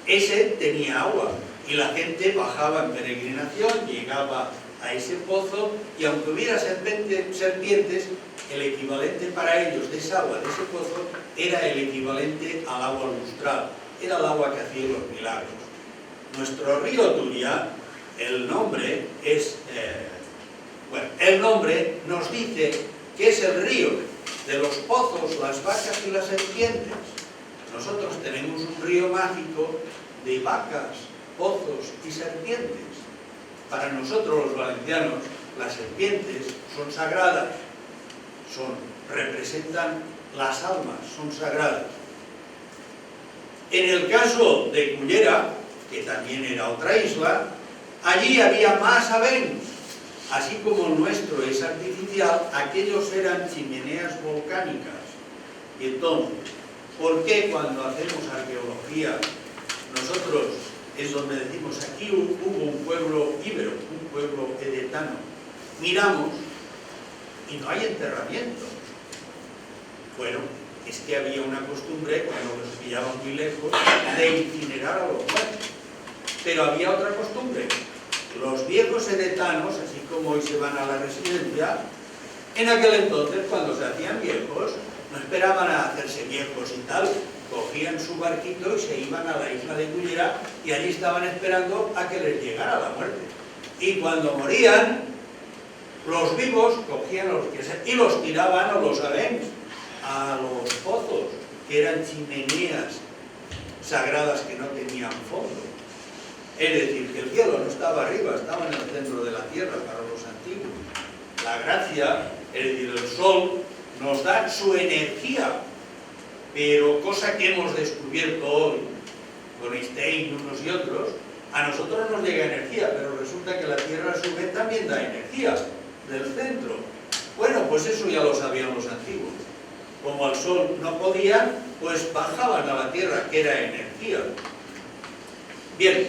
Ese tenía agua y la gente bajaba en peregrinación, llegaba a ese pozo y aunque hubiera serpientes, el equivalente para ellos de esa agua, de ese pozo, era el equivalente al agua lustral, era el agua que hacía los milagros. Nuestro río Turia, el nombre nos dice que es el río de los pozos, las vacas y las serpientes. Nosotros tenemos un río mágico de vacas, pozos y serpientes. Para nosotros los valencianos, las serpientes son sagradas, representan las almas, son sagradas. En el caso de Cullera, que también era otra isla, allí había más abéns. Así como el nuestro es artificial, aquellos eran chimeneas volcánicas. Y entonces, ¿por qué cuando hacemos arqueología, nosotros es donde decimos aquí hubo un pueblo íbero, un pueblo edetano? Miramos y no hay enterramiento. Bueno, es que había una costumbre, cuando los pillaban muy lejos, de incinerar a los muertos. Pero había otra costumbre. Los viejos edetanos, así como hoy se van a la residencia, en aquel entonces, cuando se hacían viejos, no esperaban a hacerse viejos y tal, cogían su barquito y se iban a la isla de Cullera y allí estaban esperando a que les llegara la muerte. Y cuando morían, los vivos cogían a los que y los tiraban a los abéns, a los pozos, que eran chimeneas sagradas que no tenían fondo. Es decir, que el cielo no estaba arriba, estaba en el centro de la tierra para los antiguos. La gracia, es decir, el sol, nos da su energía, pero cosa que hemos descubierto hoy, con Einstein unos y otros, a nosotros nos llega energía, pero resulta que la tierra a su vez también da energía del centro. Bueno, pues eso ya lo sabían los antiguos. como al sol no podían, pues bajaban a la tierra, que era energía. Bien,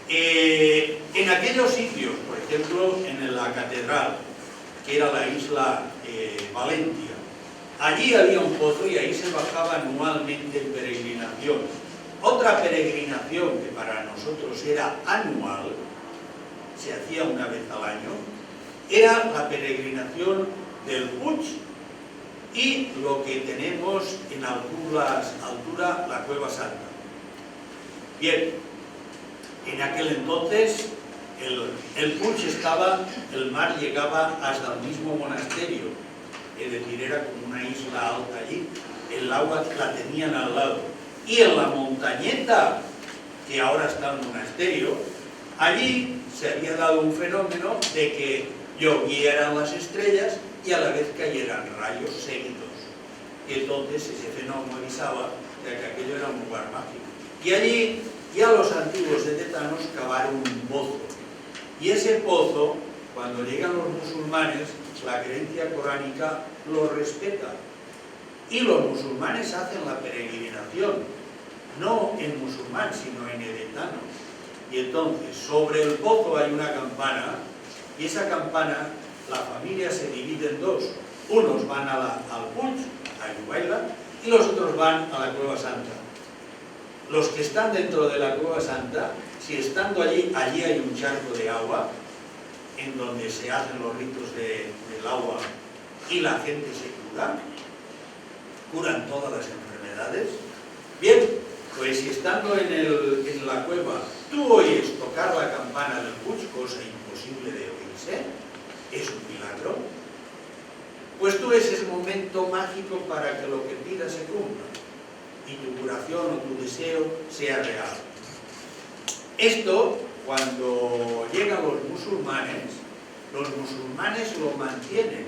en aquellos sitios, por ejemplo, en la catedral, que era la isla Valentia, allí había un pozo y ahí se bajaba anualmente en peregrinación. Otra peregrinación que para nosotros era anual, se hacía una vez al año, era la peregrinación del Puig y lo que tenemos en altura, la Cueva Santa. Bien, en aquel entonces el Puig estaba, el mar llegaba hasta el mismo monasterio, es decir, era como una isla alta allí, el agua la tenían al lado. Y en la montañeta, que ahora está el monasterio, allí se había dado un fenómeno de que llovieran las estrellas y a la vez cayeran rayos seguidos. Y entonces ese fenómeno avisaba de que aquello era un lugar mágico. Y allí ya los antiguos tibetanos cavaron un pozo. Y ese pozo, cuando llegan los musulmanes, la creencia coránica lo respeta. Y los musulmanes hacen la peregrinación, no en musulmán, sino en tibetano. Y entonces, sobre el pozo hay una campana, y esa campana, la familia se divide en dos. Unos van al Puig, a Yubaila, y los otros van a la Cueva Santa. Los que están dentro de la Cueva Santa, si estando allí hay un charco de agua, en donde se hacen los ritos del agua y la gente se cura, curan todas las enfermedades. Bien, pues si estando en la cueva tú oyes tocar la campana del Puig, cosa imposible de oírse, es un milagro, pues tú ese es el momento mágico para que lo que pidas se cumpla y tu curación o tu deseo sea real. Esto, cuando llegan los musulmanes lo mantienen.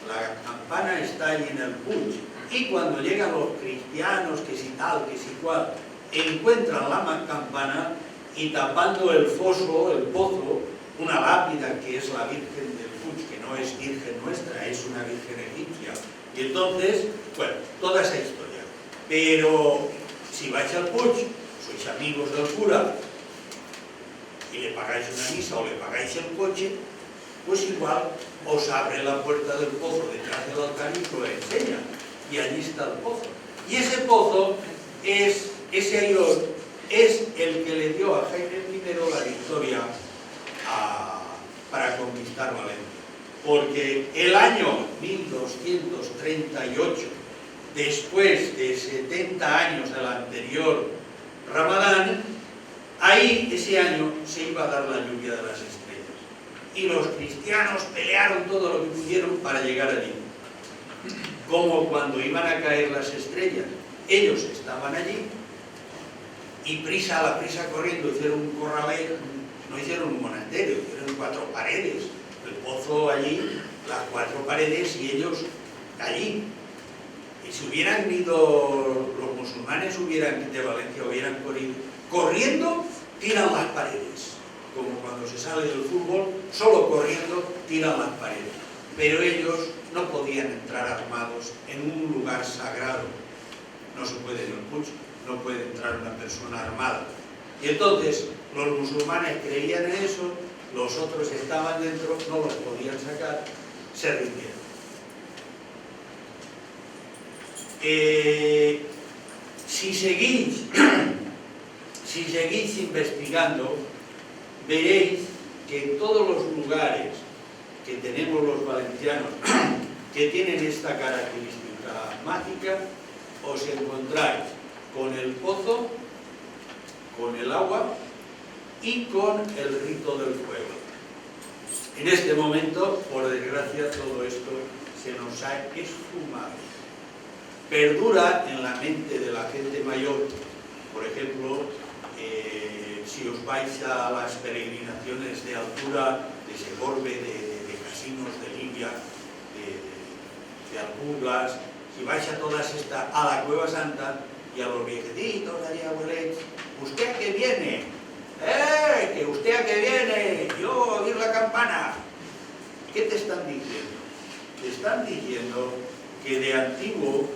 La campana está ahí en el Puig. Y cuando llegan los cristianos, que si tal, que si cual, encuentran la campana y tapando el foso, el pozo, una lápida que es la Virgen del Puig, que no es Virgen nuestra, es una Virgen egipcia. Y entonces, bueno, toda esa historia. Pero si vais al Puig, sois amigos del cura, y le pagáis una misa o le pagáis el coche, pues igual os abre la puerta del pozo detrás del altar y os lo enseña. Y allí está el pozo. Y ese pozo, ese airón, es el que le dio a Jaime I la victoria para conquistar Valencia. Porque el año 1238, después de 70 años del anterior Ramadán, ahí ese año se iba a dar la lluvia de las estrellas. Y los cristianos pelearon todo lo que pudieron para llegar allí. Como cuando iban a caer las estrellas, ellos estaban allí y a la prisa corriendo hicieron un corralero, no hicieron un monasterio, hicieron 4 paredes, el pozo allí, las 4 paredes y ellos allí. Y si hubieran ido, los musulmanes de Valencia hubieran corriendo, tiran las paredes, como cuando se sale del fútbol, solo corriendo tiran las paredes. Pero ellos no podían entrar armados en un lugar sagrado. No se puede en el Puig, no puede entrar una persona armada. Y entonces los musulmanes creían en eso, los otros estaban dentro, no los podían sacar, se rindieron. Si seguís investigando, veréis que en todos los lugares que tenemos los valencianos que tienen esta característica mágica, os encontráis con el pozo, con el agua y con el rito del fuego. En este momento, por desgracia, todo esto se nos ha esfumado. Perdura en la mente de la gente mayor, por ejemplo, si os vais a las peregrinaciones de altura de Segorbe, de Casinos, de Libia, de Alcubles, si vais a todas estas, a la Cueva Santa y a los viejecitos de allí, abuelets, ¿usted a qué viene? Que usted a qué viene, yo a oír la campana. ¿Qué te están diciendo? Te están diciendo que de antiguo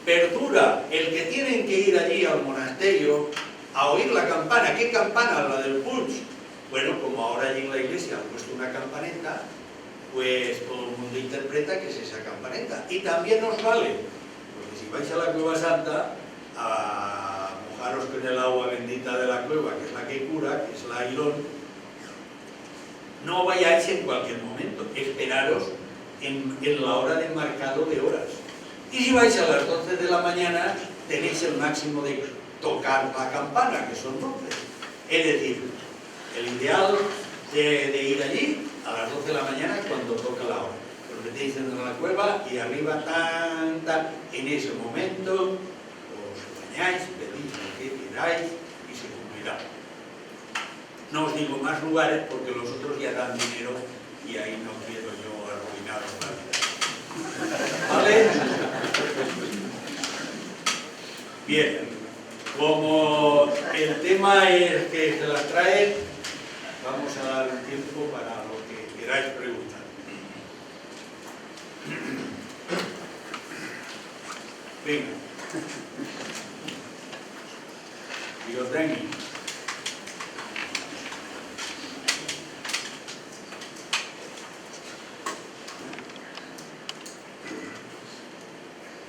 perdura el que tienen que ir allí al monasterio a oír la campana. ¿Qué campana? La del Puig. Bueno, como ahora allí en la iglesia han puesto una campaneta, pues todo el mundo interpreta que es esa campaneta. Y también os vale, porque si vais a la Cueva Santa a mojaros con el agua bendita de la cueva, que es la que cura, que es la Ailón, no vayáis en cualquier momento, esperaros en la hora de marcado de horas. Y si vais a las 12 de la mañana, tenéis el máximo de tocar la campana, que son 12. Es decir, el ideal de ir allí a las 12 de la mañana cuando toca la hora. Os metéis en la cueva y arriba, en ese momento, os bañáis, pedís lo que pidáis y se cumplirá. No os digo más lugares porque los otros ya dan dinero y ahí no quiero yo arruinaros la vida. ¿Vale? Bien, como el tema es que se las trae, vamos a dar un tiempo para lo que queráis preguntar. Venga. Dios tenga.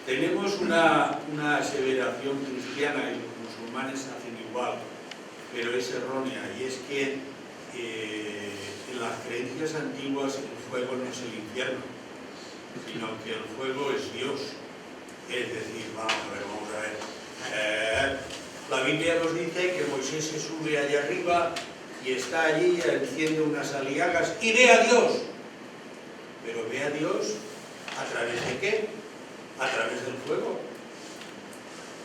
Tenemos una aseveración cristiana y los musulmanes hacen igual, pero es errónea, y es que en las creencias antiguas el fuego no es el infierno, sino que el fuego es Dios. Es decir, vamos a ver. La Biblia nos dice que Moisés se sube allá arriba y está allí, enciende unas aliagas y ve a Dios. Pero ve a Dios ¿a través de qué? A través del fuego.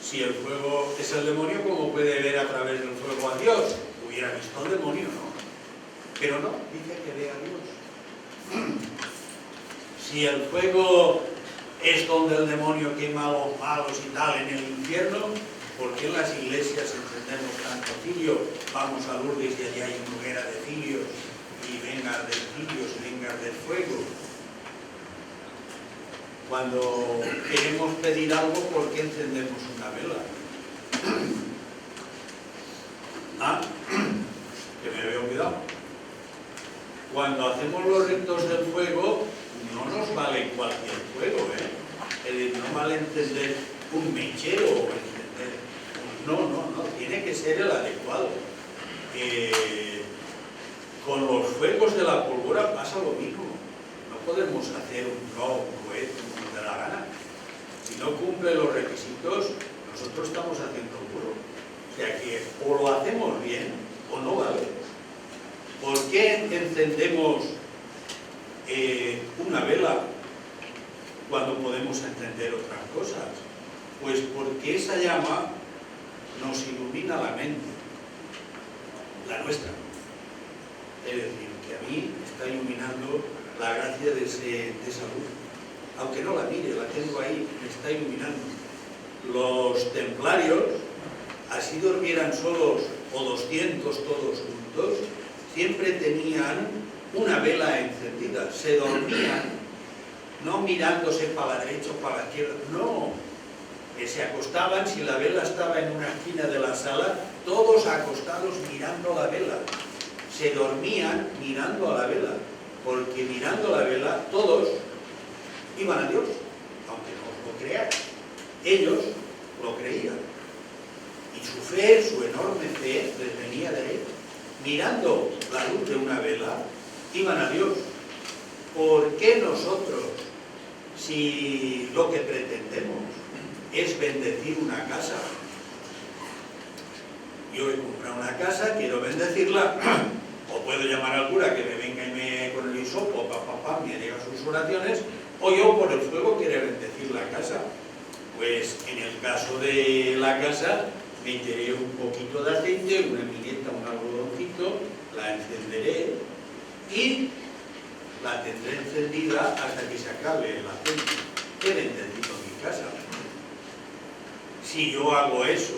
Si el fuego es el demonio, ¿cómo puede ver a través del fuego a Dios? Hubiera visto al demonio, ¿no? Pero no, dice que ve a Dios. Si el fuego es donde el demonio quema a los malos y tal en el infierno, ¿por qué en las iglesias encendemos tanto cirio? Vamos a Lourdes y allí hay una hoguera de cirios y vengas de cirios, vengas del fuego. Cuando queremos pedir algo, ¿por qué encendemos una vela? ¿Ah? Que me había olvidado. Cuando hacemos los ritos del fuego, no nos vale cualquier fuego, ¿eh? Es decir, no vale encender un mechero o encender... No, tiene que ser el adecuado. Con los fuegos de la pólvora pasa lo mismo. No podemos hacer un cohete como de la gana. Si no cumple los requisitos, nosotros estamos haciendo burro. O sea que o lo hacemos bien o no vale. ¿Por qué encendemos una vela cuando podemos encender otras cosas? Pues porque esa llama nos ilumina la mente, la nuestra. Es decir, que a mí me está iluminando la gracia de esa luz. Aunque no la mire, la tengo ahí, me está iluminando. Los templarios, así durmieran solos o 200 todos juntos, siempre tenían una vela encendida. Se dormían, no mirándose para la derecha o para la izquierda, no. Que se acostaban, si la vela estaba en una esquina de la sala, todos acostados mirando la vela. Se dormían mirando a la vela, porque mirando la vela todos iban a Dios, aunque no os lo creáis. Ellos lo creían. Y su fe, su enorme fe, les venía de él. Mirando la luz de una vela, iban a Dios. ¿Por qué nosotros, si lo que pretendemos es bendecir una casa? Yo he comprado una casa, quiero bendecirla, o puedo llamar al cura que me venga y con el hisopo, me diga sus oraciones, o yo por el fuego quiero bendecir la casa. Pues en el caso de la casa, meteré un poquito de aceite, una mineta, un algodoncito, la encenderé y la tendré encendida hasta que se acabe el aceite. He bendecido mi casa. Si yo hago eso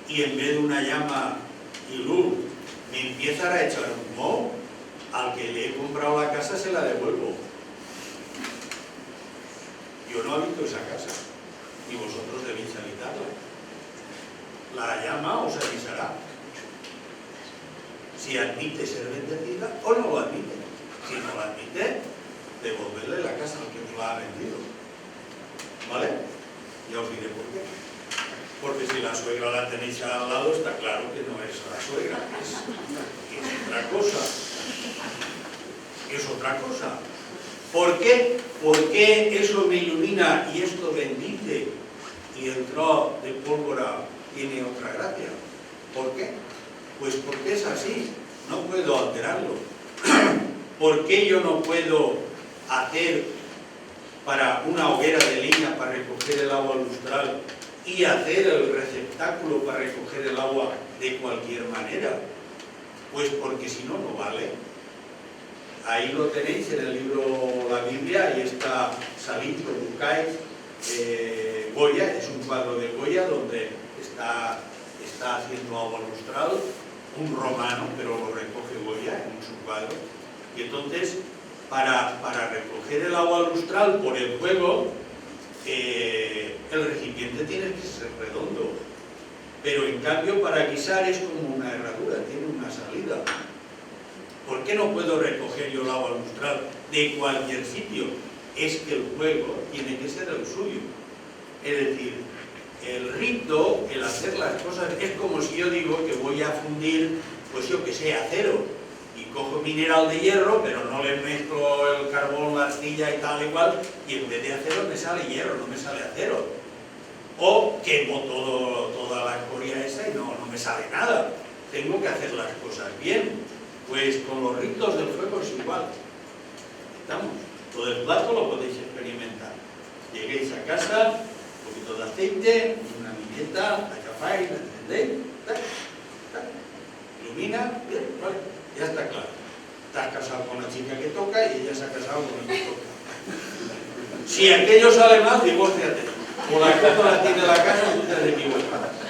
y en vez de una llama y luz me empiezan a echar humo, al que le he comprado la casa se la devuelvo. no habito esa casa y vosotros debéis habitarla. La llama os avisará si admite ser bendecida o no lo admite. Si no la admite, devolverle la casa al que os la ha vendido. ¿Vale? Ya os diré por qué. Porque si la suegra la tenéis al lado, está claro que no es la suegra, es otra cosa. Es otra cosa. ¿Por qué? Porque eso me ilumina y esto bendice y el trozo de pólvora tiene otra gracia. ¿Por qué? Pues porque es así, no puedo alterarlo. ¿Por qué yo no puedo hacer para una hoguera de leña para recoger el agua lustral y hacer el receptáculo para recoger el agua de cualquier manera? Pues porque si no, no vale. Ahí lo tenéis en el libro La Biblia, ahí está Salitro Bucay, Goya, es un cuadro de Goya donde está haciendo agua lustral, un romano, pero lo recoge Goya en su cuadro. Y entonces, para recoger el agua lustral por el fuego, el recipiente tiene que ser redondo. Pero en cambio, para guisar es como una herradura, tiene una salida. ¿Por qué no puedo recoger yo el agua lustral de cualquier sitio? Es que el fuego tiene que ser el suyo. Es decir, el rito, el hacer las cosas, es como si yo digo que voy a fundir, pues yo que sé, acero, y cojo mineral de hierro, pero no le mezclo el carbón, la arcilla y tal igual, y en vez de acero me sale hierro, no me sale acero. O quemo toda la escoria esa y no me sale nada. Tengo que hacer las cosas bien. Pues con los ritos del fuego es igual. ¿Estamos? Todo el plato lo podéis experimentar. Lleguéis a casa, un poquito de aceite, una milleta, la chafáis, la encendéis, ilumina, bien, vale, ya está claro. Te has casado con la chica que toca y ella se ha casado con el que toca. Si aquello sale mal, divórciate. O la cosa la tiene la casa y tú te has equivocado.